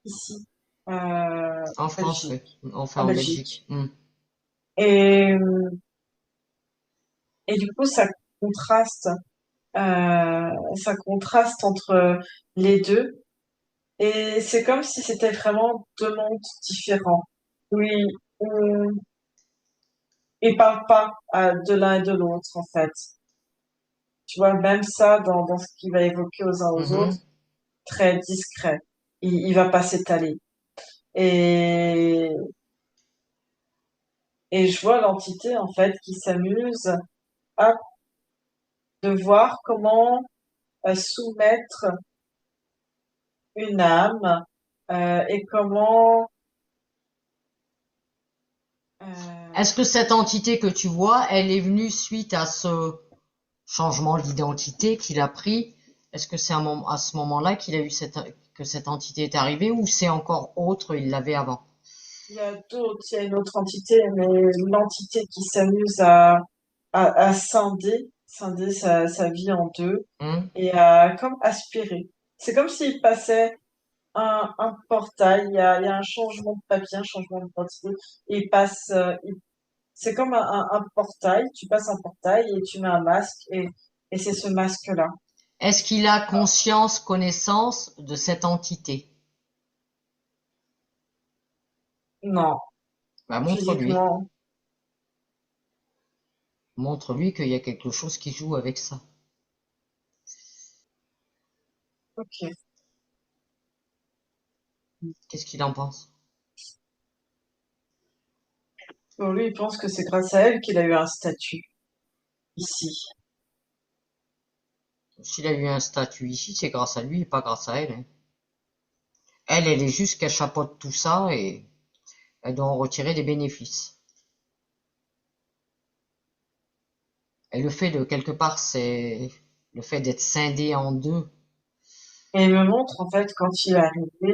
ici, En en France, oui. Belgique, Enfin, en en Belgique. Belgique. Hum. Et, et du coup, contraste, ça contraste entre les deux. Et c'est comme si c'était vraiment deux mondes différents. Oui, ils parlent pas de l'un et de l'autre, en fait. Tu vois, même ça, dans ce qu'il va évoquer aux uns aux autres, Mhm. très discret. Il va pas s'étaler. Et, et je vois l'entité, en fait, qui s'amuse à de voir comment soumettre une âme et comment Est-ce que cette entité que tu vois, elle est venue suite à ce changement d'identité qu'il a pris? Est-ce que c'est à ce moment-là qu'il a eu que cette entité est arrivée ou c'est encore autre, il l'avait avant? il y a une autre entité, mais l'entité qui s'amuse à scinder sa vie en deux Hein. et à comme aspirer. C'est comme s'il passait un portail, il y a un changement de papier, un changement d'identité, et c'est comme un portail, tu passes un portail et tu mets un masque, et c'est ce masque-là. Est-ce qu'il a conscience, connaissance de cette entité? Non, Bah, montre-lui. physiquement, Montre-lui qu'il y a quelque chose qui joue avec ça. ok. Qu'est-ce qu'il en pense? Pour lui, il pense que c'est grâce à elle qu'il a eu un statut ici. S'il a eu un statut ici, c'est grâce à lui et pas grâce à elle. Hein. Elle est juste qu'elle chapeaute tout ça et elle doit en retirer des bénéfices. Et le fait de, quelque part, c'est le fait d'être scindé en deux. Et il me montre, en fait, quand il est arrivé,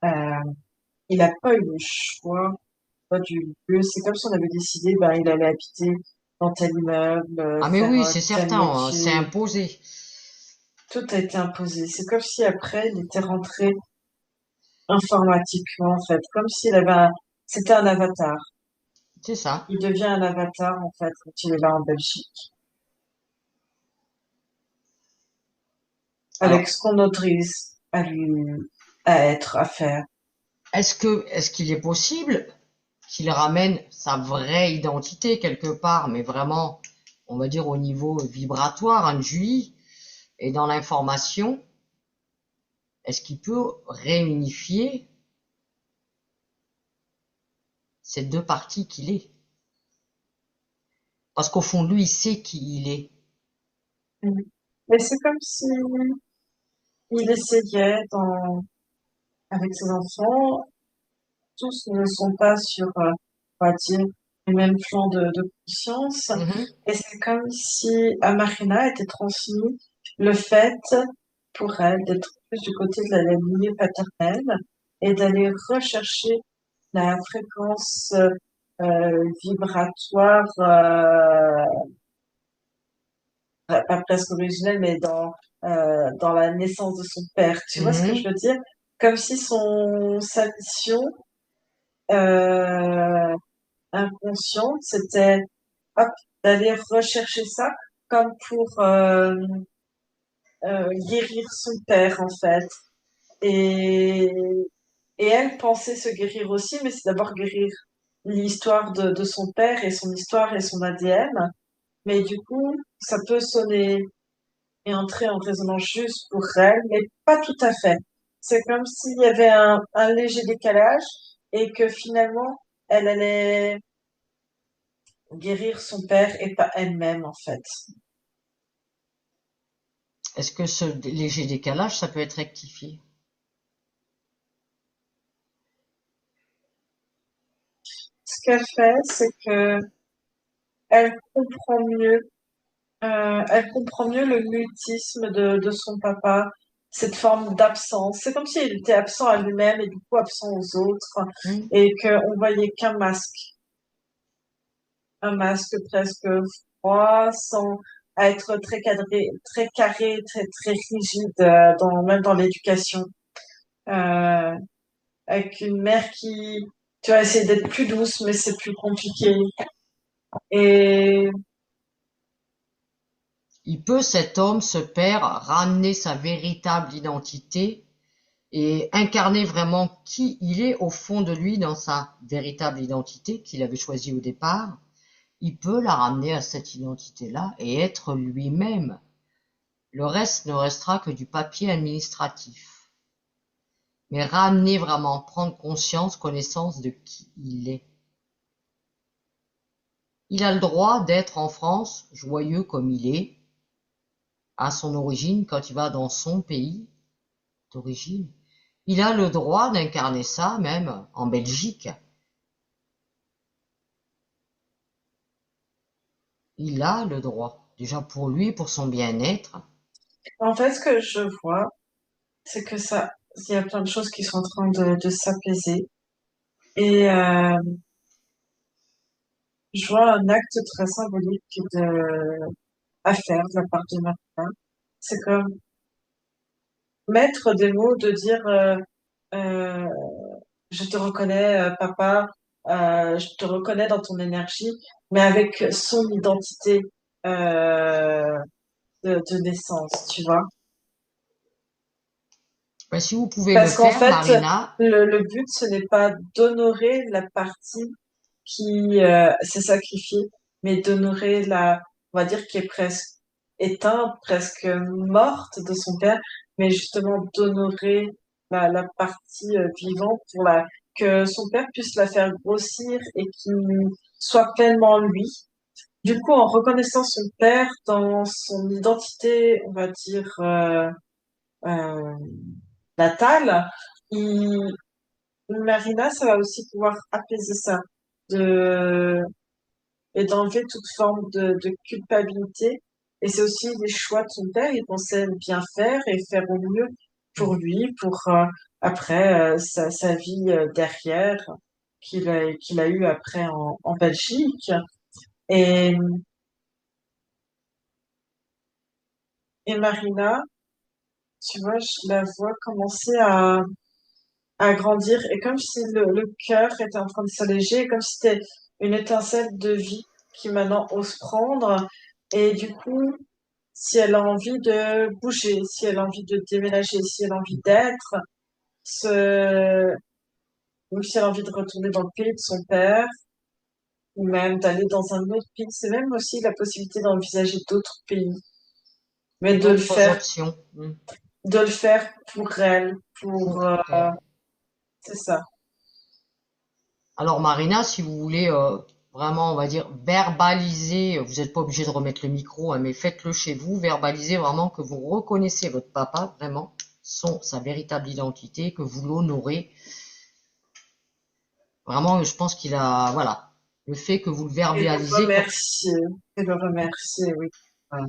euh, il n'a pas eu le choix pas du lieu. C'est comme si on avait décidé, ben, il allait habiter dans tel immeuble, Ah mais faire oui, c'est tel certain, hein, c'est métier. imposé. Tout a été imposé. C'est comme si après, il était rentré informatiquement, en fait. Comme s'il avait c'était un avatar. C'est ça. Il devient un avatar, en fait, quand il est là en Belgique. Avec Alors, ce qu'on autorise à être, à faire. est-ce qu'il est possible qu'il ramène sa vraie identité quelque part, mais vraiment, on va dire au niveau vibratoire, un QI, et dans l'information? est-ce qu'il peut réunifier ces deux parties qu'il est? Parce qu'au fond de lui, il sait qui il est. Mm. Mais c'est comme si il essayait avec ses enfants, tous ne sont pas sur, on va dire, le même plan de conscience. Mhm, Et c'est comme si à Marina était transmis le fait pour elle d'être plus du côté de la lignée paternelle et d'aller rechercher la fréquence vibratoire, pas presque originelle, mais dans la naissance de son père. Tu vois ce que je mhm. veux dire? Comme si sa mission euh, inconsciente, c'était hop, d'aller rechercher ça comme pour guérir son père, en fait. Et, et elle pensait se guérir aussi, mais c'est d'abord guérir l'histoire de son père et son histoire et son ADN. Mais du coup, ça peut sonner et entrer en résonance juste pour elle, mais pas tout à fait. C'est comme s'il y avait un léger décalage et que finalement, elle allait guérir son père et pas elle-même, en fait. Est-ce que ce léger décalage, ça peut être rectifié? Ce qu'elle fait, c'est que elle comprend mieux, elle comprend mieux le mutisme de son papa, cette forme d'absence. C'est comme s'il était absent à lui-même et du coup absent aux autres, Hmm. et qu'on voyait qu'un masque. Un masque presque froid, sans être très cadré, très carré, très, très rigide, même dans l'éducation. Euh, avec une mère qui, tu vas essayer d'être plus douce, mais c'est plus compliqué. Et Il peut, cet homme, ce père, ramener sa véritable identité et incarner vraiment qui il est au fond de lui dans sa véritable identité qu'il avait choisie au départ. Il peut la ramener à cette identité-là et être lui-même. Le reste ne restera que du papier administratif. Mais ramener vraiment, prendre conscience, connaissance de qui il est. Il a le droit d'être en France, joyeux comme il est, à son origine, quand il va dans son pays d'origine. Il a le droit d'incarner ça, même en Belgique. Il a le droit. Déjà pour lui, pour son bien-être. en fait, ce que je vois, c'est que il y a plein de choses qui sont en train de s'apaiser. Et je vois un acte très symbolique à faire de la part de ma femme. C'est comme mettre des mots, de dire euh, je te reconnais, papa, je te reconnais dans ton énergie, mais avec son identité euh, de naissance, tu vois. Ben, si vous pouvez le Parce qu'en faire, fait, Marina, le but, ce n'est pas d'honorer la partie qui s'est sacrifiée, mais d'honorer on va dire, qui est presque éteinte, presque morte de son père, mais justement d'honorer la partie vivante que son père puisse la faire grossir et qu'il soit pleinement lui. Du coup, en reconnaissant son père dans son identité, on va dire, euh, natale, il, Marina, ça va aussi pouvoir apaiser ça, de, et d'enlever toute forme de culpabilité. Et c'est aussi les choix de son père. Il pensait bien faire et faire au mieux pour lui, pour après sa vie derrière qu'il a eu après en Belgique. Et, et Marina, tu vois, je la vois commencer à grandir et comme si le cœur était en train de s'alléger, comme si c'était une étincelle de vie qui maintenant ose prendre. Et du coup, si elle a envie de bouger, si elle a envie de déménager, si elle a envie d'être, ce... ou si elle a envie de retourner dans le pays de son père, ou même d'aller dans un autre pays, c'est même aussi la possibilité d'envisager d'autres pays, mais de le d'autres faire options. Hmm. de le faire pour elle, pour elle. c'est ça. Alors Marina, si vous voulez vraiment, on va dire, verbaliser, vous n'êtes pas obligé de remettre le micro, hein, mais faites-le chez vous, verbalisez vraiment que vous reconnaissez votre papa, vraiment, sa véritable identité, que vous l'honorez. Vraiment, je pense qu'il a, voilà, le fait que vous le Et le verbalisez, remercier, et le remercier, oui. Ouais.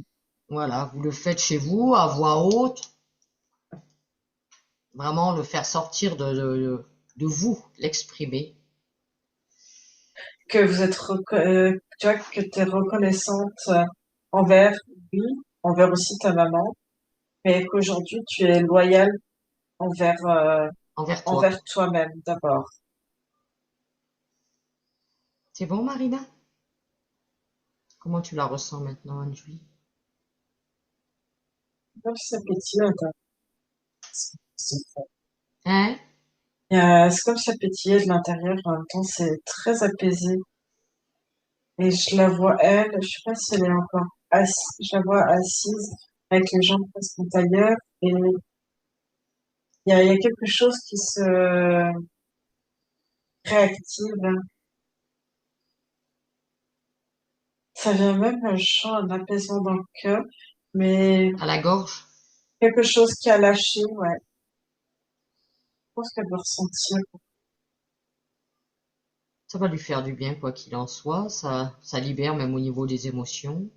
voilà, vous le faites chez vous, à voix haute, vraiment le faire sortir de vous, l'exprimer. Que vous êtes, tu vois, que tu es reconnaissante envers lui, envers aussi ta maman, mais qu'aujourd'hui tu es loyale envers, Envers toi. envers toi-même d'abord. C'est bon, Marina? Comment tu la ressens maintenant, Anne-Julie? Comme ça pétille, c'est Hein? c'est comme ça pétillait de l'intérieur, en même temps c'est très apaisé. Et je la vois elle, je sais pas si elle est encore assise, je la vois assise avec les jambes presque en tailleur et il y a quelque chose qui se réactive. Ça vient même, je sens un apaisement dans le cœur, mais À la gorge? quelque chose qui a lâché, ouais. Je pense qu'elle doit ressentir. Ça va lui faire du bien, quoi qu'il en soit. Ça libère même au niveau des émotions.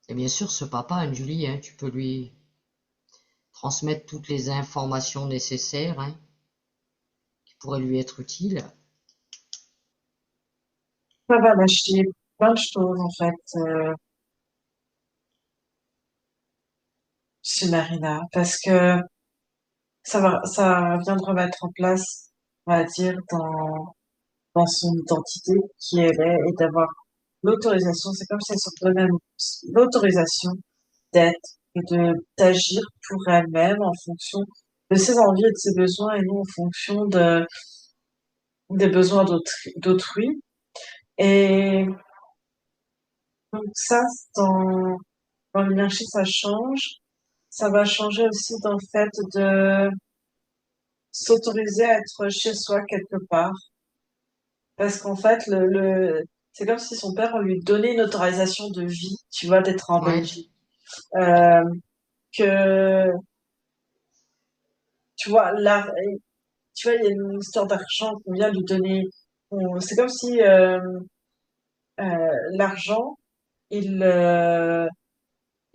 Et bien sûr, ce papa, Anne-Julie, hein, tu peux lui transmettre toutes les informations nécessaires, hein, qui pourraient lui être utiles. Ça va lâcher plein de choses, en fait, chez Marina, parce que ça vient de remettre en place, on va dire, dans son identité, qui elle est, et d'avoir l'autorisation, c'est comme si elle se donnait l'autorisation d'être et d'agir pour elle-même en fonction de ses envies et de ses besoins et non en fonction des besoins d'autrui. Et donc ça, dans l'énergie, ça change. Ça va changer aussi dans le fait de s'autoriser à être chez soi quelque part. Parce qu'en fait, c'est comme si son père, on lui donnait une autorisation de vie, tu vois, d'être en Ouais, Belgique. Euh, que, tu vois, là, tu vois, il y a une histoire d'argent qu'on vient lui donner. C'est comme si l'argent, il, euh,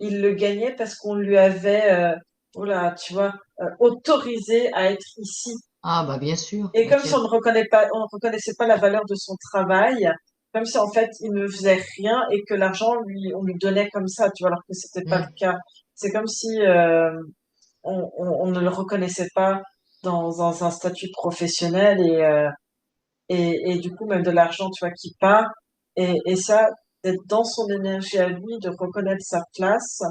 il le gagnait parce qu'on lui avait, voilà, tu vois, autorisé à être ici. ah bah bien sûr, Et comme si ok. on ne reconnaissait pas la valeur de son travail, comme si en fait il ne faisait rien et que l'argent on lui donnait comme ça, tu vois, alors que c'était pas le Hmm. cas. C'est comme si on ne le reconnaissait pas dans un statut professionnel et du coup même de l'argent, tu vois, qui part. Et ça, d'être dans son énergie à lui, de reconnaître sa place.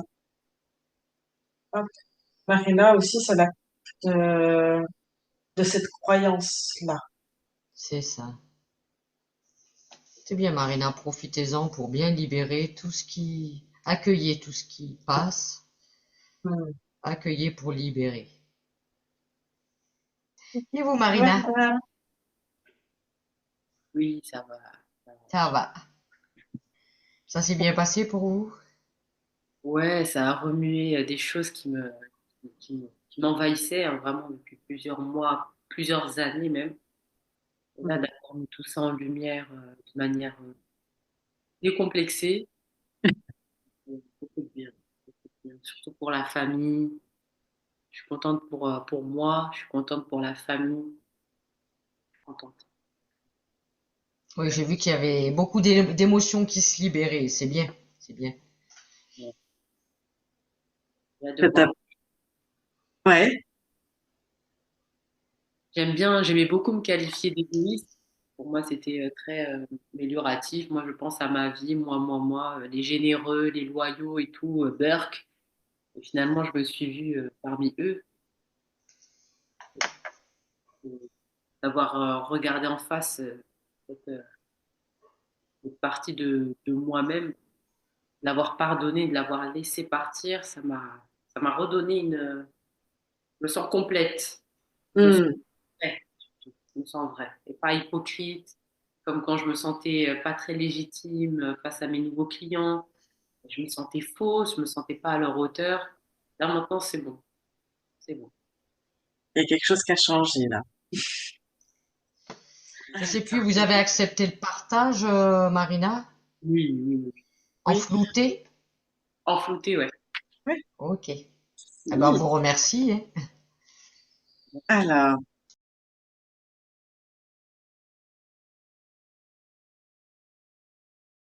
Hop. Marina aussi, ça l'a de cette croyance-là. C'est ça. C'est bien, Marina, profitez-en pour bien libérer accueillez tout ce qui passe, Hmm. accueillez pour libérer. Et vous, Marina? Voilà. Oui, ça va. Ça va. Ça va. Ça s'est bien passé pour vous? Ouais, ça a remué des choses qui m'envahissaient hein, vraiment depuis plusieurs mois, plusieurs années même. Et là, Hmm. d'avoir mis tout ça en lumière de manière décomplexée, beaucoup de bien, beaucoup de bien. Surtout pour la famille. Je suis contente pour moi, je suis contente pour la famille, je suis contente. Oui, j'ai vu qu'il y avait beaucoup d'émotions qui se libéraient. C'est bien, c'est bien. Ouais. Il y a de Que quoi. Ouais. J'aimais beaucoup me qualifier d'égoïste. Pour moi, c'était très amélioratif. Moi, je pense à ma vie, moi, les généreux, les loyaux et tout, Burke. Et finalement, je me suis vue parmi eux. Et d'avoir regardé en face cette, cette partie de moi-même, de l'avoir pardonné, de l'avoir laissé partir, ça m'a redonné une. Je me sens complète. Je me sens Hmm. vraie. Je me sens vraie. Et pas hypocrite, comme quand je me sentais pas très légitime face à mes nouveaux clients. Je me sentais fausse, je me sentais pas à leur hauteur. Là, maintenant, c'est bon. C'est bon. Il y a quelque chose qui a changé là. Je sais plus, vous avez accepté le partage, Marina? Oui, oui, oui. En Oui, flouté? Enflouté, ouais. oui. Ok. Eh ben, on Oui. vous remercie, hein. Alors,